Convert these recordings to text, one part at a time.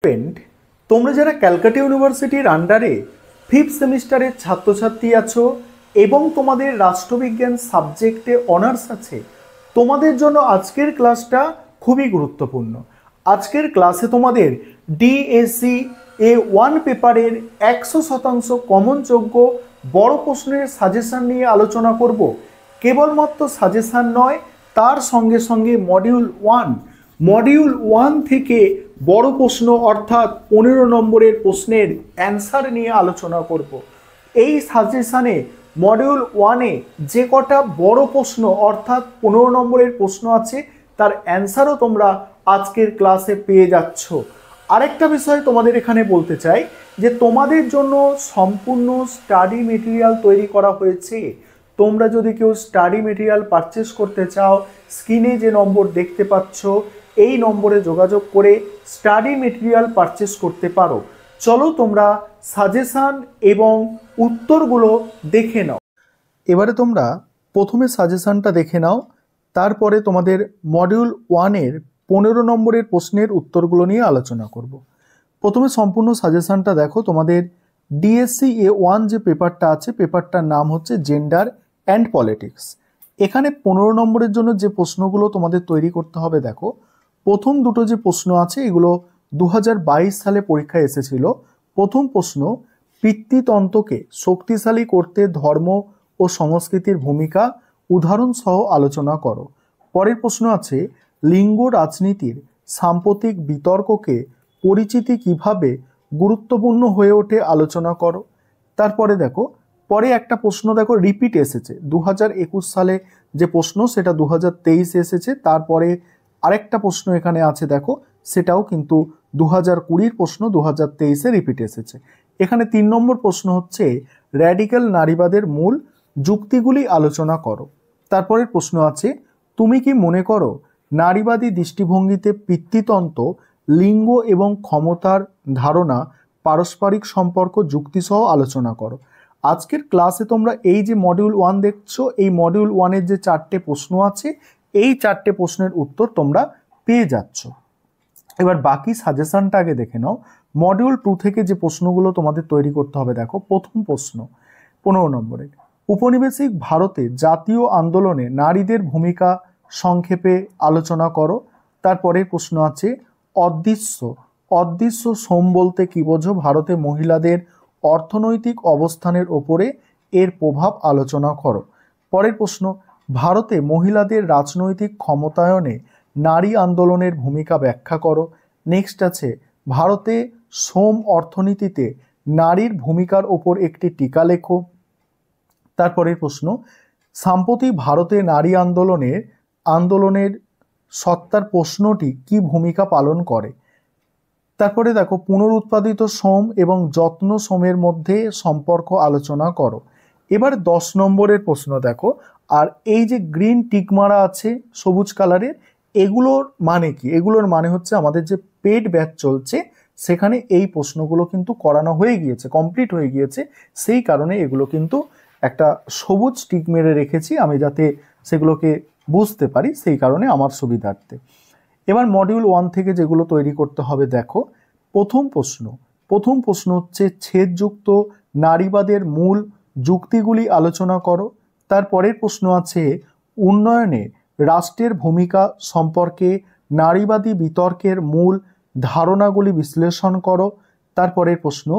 Student, তোমরা যারা ক্যালকাটা ইউনিভার্সিটির আন্ডারে 5th সেমিস্টারের ছাত্রছাত্রী আছো এবং তোমাদের রাষ্ট্রবিজ্ঞান সাবজেক্টে অনার্স আছে, তোমাদের জন্য আজকের ক্লাসটা খুবই গুরুত্বপূর্ণ। আজকের ক্লাসে তোমাদের ডিএসসি A1 পেপারের 100% কমনযোগ্য বড় প্রশ্নের সাজেশন নিয়ে আলোচনা করব। কেবলমাত্র সাজেশন নয়, তার সঙ্গে সঙ্গে মডিউল 1 থেকে বড় প্রশ্ন অর্থাৎ 15 নম্বরের প্রশ্নের অ্যান্সার নিয়ে আলোচনা করব। এই সাজেশানে মডিউল 1-এ যে কটা বড় প্রশ্ন অর্থাৎ 15 নম্বরের প্রশ্ন আছে তার অ্যান্সারও তোমরা আজকের ক্লাসে পেয়ে যাচ্ছ। আরেকটা বিষয় তোমাদের এখানে বলতে চাই যে তোমাদের জন্য সম্পূর্ণ স্টাডি মেটেরিয়াল তৈরি করা হয়েছে। তোমরা যদি কেউ স্টাডি মেটেরিয়াল পারচেস করতে চাও, স্ক্রিনে যে নম্বর দেখতে পাচ্ছ এই নম্বরে যোগাযোগ করে স্টাডি মেটেরিয়াল পারচেস করতে পারো। চলো তোমরা সাজেশন এবং উত্তরগুলো দেখে নাও। এবারে তোমরা প্রথমে সাজেশনটা দেখে নাও, তারপরে তোমাদের মডিউল 1-এর 15 নম্বরের প্রশ্নের উত্তরগুলো নিয়ে আলোচনা করব। প্রথমে সম্পূর্ণ সাজেশনটা দেখো। তোমাদের ডিএসসি A1 যে পেপারটা আছে, পেপারটার নাম হচ্ছে জেন্ডার অ্যান্ড পলিটিক্স। এখানে 15 নম্বরের জন্য যে প্রশ্নগুলো তোমাদের তৈরি করতে হবে দেখো, প্রথম দুটো যে প্রশ্ন আছে এগুলো 2022 সালে পরীক্ষায় এসেছিল। প্রথম প্রশ্ন, পিতৃতন্ত্রকে শক্তিশালী করতে ধর্ম ও সংস্কৃতির ভূমিকা উদাহরণ সহ আলোচনা করো। পরের প্রশ্ন আছে, লিঙ্গ রাজনীতির সাম্প্রতিক বিতর্ককে পরিচিতি কিভাবে গুরুত্বপূর্ণ হয়ে ওঠে আলোচনা করো। তারপরে দেখো, পরে একটা প্রশ্ন দেখো রিপিট এসেছে, 2021 সালে যে প্রশ্ন সেটা 2023 এসেছে। তারপরে আরেকটা প্রশ্ন এখানে আছে দেখো, সেটাও কিন্তু 2020 প্রশ্ন 2023-এ রিপিট এসেছে। এখানে 3 নম্বর প্রশ্ন হচ্ছে, র্যাডিক্যাল নারীবাদের মূল যুক্তিগুলি আলোচনা করো। তারপরের প্রশ্ন আছে, তুমি কি মনে করো নারীবাদী দৃষ্টিভঙ্গিতে পিতৃতন্ত্র, লিঙ্গ এবং ক্ষমতার ধারণা পারস্পরিক সম্পর্ক যুক্তিসহ আলোচনা করো। আজকের ক্লাসে তোমরা এই যে মডিউল 1 দেখছো, এই মডিউল 1-এর যে 4টে প্রশ্ন আছে এই 4টে প্রশ্নের উত্তর তোমরা পেয়ে যাচ্ছ। এবার বাকি সাজেশনটা আগে দেখে নাও। মডিউল 2 থেকে যে প্রশ্নগুলো তোমাদের তৈরি করতে হবে দেখো, প্রথম প্রশ্ন 15 নম্বরের, উপনিবেশিক ভারতে জাতীয় আন্দোলনে নারীদের ভূমিকা সংক্ষেপে আলোচনা করো। তারপরে প্রশ্ন আছে, অদৃশ্য শ্রম বলতে কি বোঝো, ভারতে মহিলাদের অর্থনৈতিক অবস্থানের ওপরে এর প্রভাব আলোচনা করো। পরের প্রশ্ন, ভারতে মহিলাদের রাজনৈতিক ক্ষমতায়নে নারী আন্দোলনের ভূমিকা ব্যাখ্যা করো। নেক্সট আছে, ভারতে শ্রম অর্থনীতিতে নারীর ভূমিকার ওপর একটি টিকা লেখো। তারপরের প্রশ্ন, সাম্প্রতিক ভারতে নারী আন্দোলনের সত্তার প্রশ্নটি কি ভূমিকা পালন করে। তারপরে দেখো, পুনরুৎপাদিত শ্রম এবং যত্ন শ্রমের মধ্যে সম্পর্ক আলোচনা করো। এবার 10 নম্বরের প্রশ্ন দেখো, আর এই যে গ্রিন টিক মারা আছে সবুজ কালারের, এগুলোর মানে কি? এগুলোর মানে হচ্ছে আমাদের যে পেড ব্যাচ চলছে সেখানে এই প্রশ্নগুলো কিন্তু করানো হয়ে গিয়েছে, কমপ্লিট হয়ে গিয়েছে। সেই কারণে এগুলো কিন্তু একটা সবুজ টিক মেরে রেখেছি আমি, যাতে সেগুলোকে বুঝতে পারি, সেই কারণে আমার সুবিধার্থে। এবার মডিউল 1 থেকে যেগুলো তৈরি করতে হবে দেখো, প্রথম প্রশ্ন হচ্ছে, ছেদযুক্ত নারীবাদের মূল যুক্তিগুলি আলোচনা করো। তারপরের প্রশ্ন আছে, উন্নয়নে রাষ্ট্রের ভূমিকা সম্পর্কে নারীবাদী বিতর্কের মূল ধারণাগুলি বিশ্লেষণ করো। তারপরের প্রশ্ন,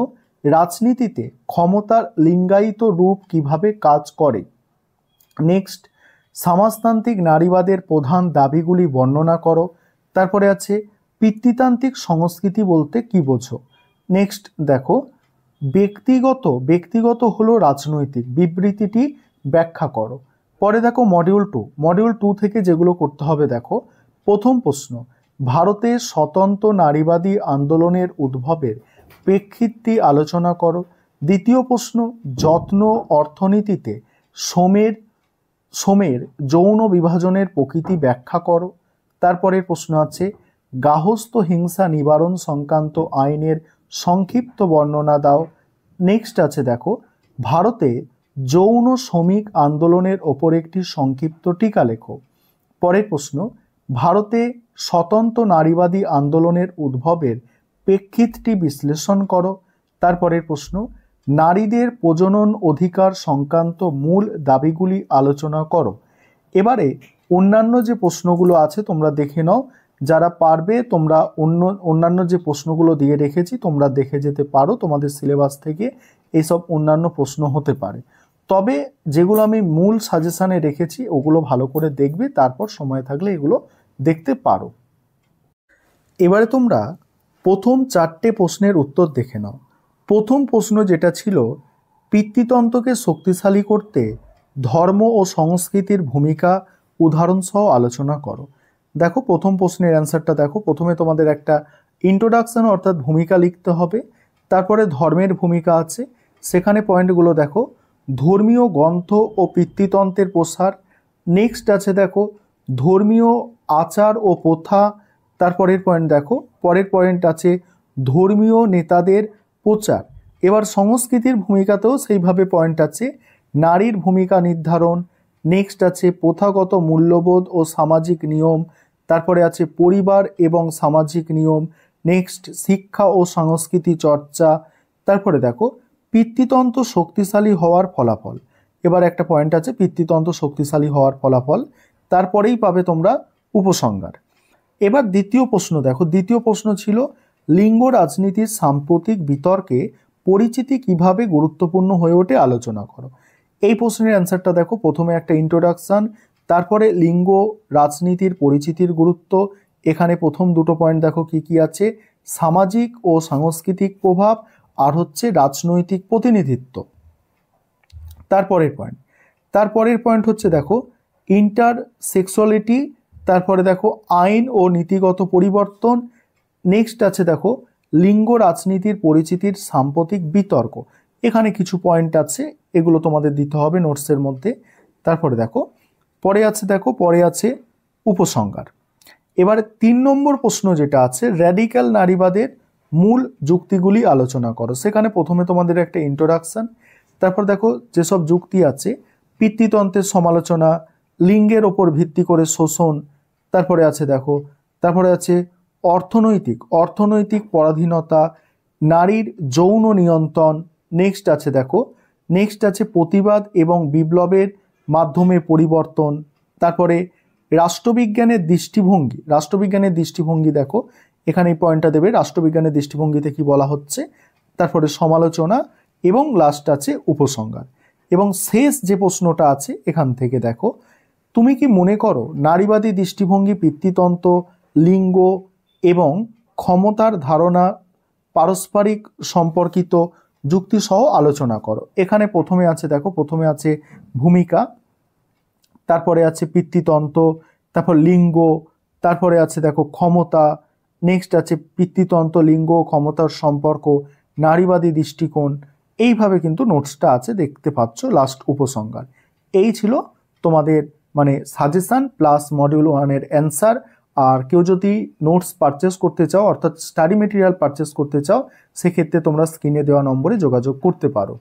রাজনীতিতে ক্ষমতার লিঙ্গায়িত রূপ কিভাবে কাজ করে। নেক্সট, সমাজতান্ত্রিক নারীবাদের প্রধান দাবিগুলি বর্ণনা করো। তারপরে আছে, পিতৃতান্ত্রিক সংস্কৃতি বলতে কি বোঝো। নেক্সট দেখো, ব্যক্তিগত হলো রাজনৈতিক, বিবৃতিটি ব্যাখ্যা করো। পরে দেখো মডিউল 2 থেকে যেগুলো করতে হবে দেখো, প্রথম প্রশ্ন, ভারতে স্বতন্ত্র নারীবাদী আন্দোলনের উদ্ভবের প্রেক্ষিতটি আলোচনা করো। দ্বিতীয় প্রশ্ন, যত্ন অর্থনীতিতে শ্রমের যৌন বিভাজনের প্রকৃতি ব্যাখ্যা করো। তারপরের প্রশ্ন আছে, গার্হস্থ্য হিংসা নিবারণ সংক্রান্ত আইনের সংক্ষিপ্ত বর্ণনা দাও। নেক্সট আছে দেখো, ভারতে যৌন শ্রমিক আন্দোলনের ওপর একটি সংক্ষিপ্ত টিকা লেখো। পরের প্রশ্ন, ভারতে স্বতন্ত্র নারীবাদী আন্দোলনের উদ্ভবের প্রেক্ষিতটি বিশ্লেষণ করো। তারপরের প্রশ্ন, নারীদের প্রজনন অধিকার সংক্রান্ত মূল দাবিগুলি আলোচনা করো। এবারে অন্যান্য যে প্রশ্নগুলো আছে তোমরা দেখে নাও, যারা পারবে তোমরা অন্যান্য যে প্রশ্নগুলো দিয়ে রেখেছি তোমরা দেখে যেতে পারো, তোমাদের সিলেবাস থেকে এইসব অন্যান্য প্রশ্ন হতে পারে। তবে যেগুলো আমি মূল সাজেশানে রেখেছি ওগুলো ভালো করে দেখবে, তারপর সময় থাকলে এগুলো দেখতে পারো। এবারে তোমরা প্রথম 4টে প্রশ্নের উত্তর দেখে নাও। প্রথম প্রশ্ন যেটা ছিল, পিতৃতন্ত্রকে শক্তিশালী করতে ধর্ম ও সংস্কৃতির ভূমিকা উদাহরণসহ আলোচনা করো। দেখো প্রথম প্রশ্নের অ্যান্সারটা দেখো, প্রথমে তোমাদের একটা ইন্ট্রোডাকশন অর্থাৎ ভূমিকা লিখতে হবে, তারপরে ধর্মের ভূমিকা আছে, সেখানে পয়েন্টগুলো দেখো, ধর্মীয় গ্রন্থ ও পিতৃতন্ত্রের প্রসার, নেক্সট আছে দেখো ধর্মীয় আচার ও প্রথা, তারপরের পয়েন্ট দেখো, পরের পয়েন্ট আছে ধর্মীয় নেতাদের প্রচার। এবার সংস্কৃতির ভূমিকাতেও সেইভাবে পয়েন্ট আছে, নারীর ভূমিকা নির্ধারণ, নেক্সট আছে প্রথাগত মূল্যবোধ ও সামাজিক নিয়ম, তারপরে আছে পরিবার এবং সামাজিক নিয়ম, নেক্সট শিক্ষা ও সংস্কৃতি চর্চা, তারপরে দেখো পিতৃতন্ত্র শক্তিশালী হওয়ার ফলাফল। এবার একটা পয়েন্ট আছে পিতৃতন্ত্র শক্তিশালী হওয়ার ফলাফল, তারপরেই পাবে তোমরা উপসংহার। এবার দ্বিতীয় প্রশ্ন দেখো, দ্বিতীয় প্রশ্ন ছিল লিঙ্গ রাজনীতির সাম্প্রতিক বিতর্কে পরিচিতি কিভাবে গুরুত্বপূর্ণ হয়ে ওঠে আলোচনা করো। এই প্রশ্নের অ্যান্সারটা দেখো, প্রথমে একটা ইন্ট্রোডাকশন, তারপরে লিঙ্গ রাজনীতির পরিচিতির গুরুত্ব, এখানে প্রথম দুটো পয়েন্ট দেখো কি কি আছে, সামাজিক ও সাংস্কৃতিক প্রভাব আর হচ্ছে রাজনৈতিক প্রতিনিধিত্ব। তারপরের পয়েন্ট হচ্ছে দেখো ইন্টারসেক্সুয়ালিটি, তারপরে দেখো আইন ও নীতিগত পরিবর্তন, নেক্সট আছে দেখো লিঙ্গ রাজনীতির পরিচিতির সাম্প্রতিক বিতর্ক। এখানে কিছু পয়েন্ট আছে, এগুলো তোমাদের দিতে হবে নোটসের মধ্যে। তারপরে দেখো পরে আছে উপসংহার। এবারে 3 নম্বর প্রশ্ন যেটা আছে, র্যাডিক্যাল নারীবাদের মূল যুক্তিগুলি আলোচনা করো। সেখানে প্রথমে তোমাদের একটা ইন্ট্রোডাকশন, তারপর দেখো যেসব যুক্তি আছে, পিতৃতন্ত্রের সমালোচনা, লিঙ্গের ওপর ভিত্তি করে শোষণ, তারপরে আছে অর্থনৈতিক পরাধীনতা, নারীর যৌন নিয়ন্ত্রণ, নেক্সট আছে প্রতিবাদ এবং বিপ্লবের মাধ্যমে পরিবর্তন, তারপরে রাষ্ট্রবিজ্ঞানের দৃষ্টিভঙ্গি দেখো, এখানে এই পয়েন্টটা দেবে রাষ্ট্রবিজ্ঞানের দৃষ্টিভঙ্গিতে কি বলা হচ্ছে, তারপরে সমালোচনা এবং লাস্ট আছে উপসংহার। এবং শেষ যে প্রশ্নটা আছে এখান থেকে দেখো, তুমি কি মনে করো নারীবাদী দৃষ্টিভঙ্গি পিতৃতন্ত্র, লিঙ্গ এবং ক্ষমতার ধারণা পারস্পরিক সম্পর্কিত যুক্তি সহ আলোচনা করো। এখানে প্রথমে আছে ভূমিকা, তারপরে আছে পিতৃতন্ত্র, তারপর লিঙ্গ, তারপরে আছে দেখো ক্ষমতা, নেক্সট আছে পিতৃতন্ত্র, লিঙ্গ, ক্ষমতার সম্পর্ক, নারীবাদী দৃষ্টিকোণ। এইভাবে কিন্তু নোটসটা আছে, দেখতে পাচ্ছ লাস্ট উপসংহার। এই ছিল তোমাদের সাজেশন প্লাস মডিউল 1-এর অ্যান্সার। আর কেউ যদি নোটস পারচেস করতে চাও অর্থাৎ স্টাডি মেটেরিয়াল পারচেস করতে চাও, সেক্ষেত্রে তোমরা স্ক্রিনে দেওয়া নম্বরে যোগাযোগ করতে পারো।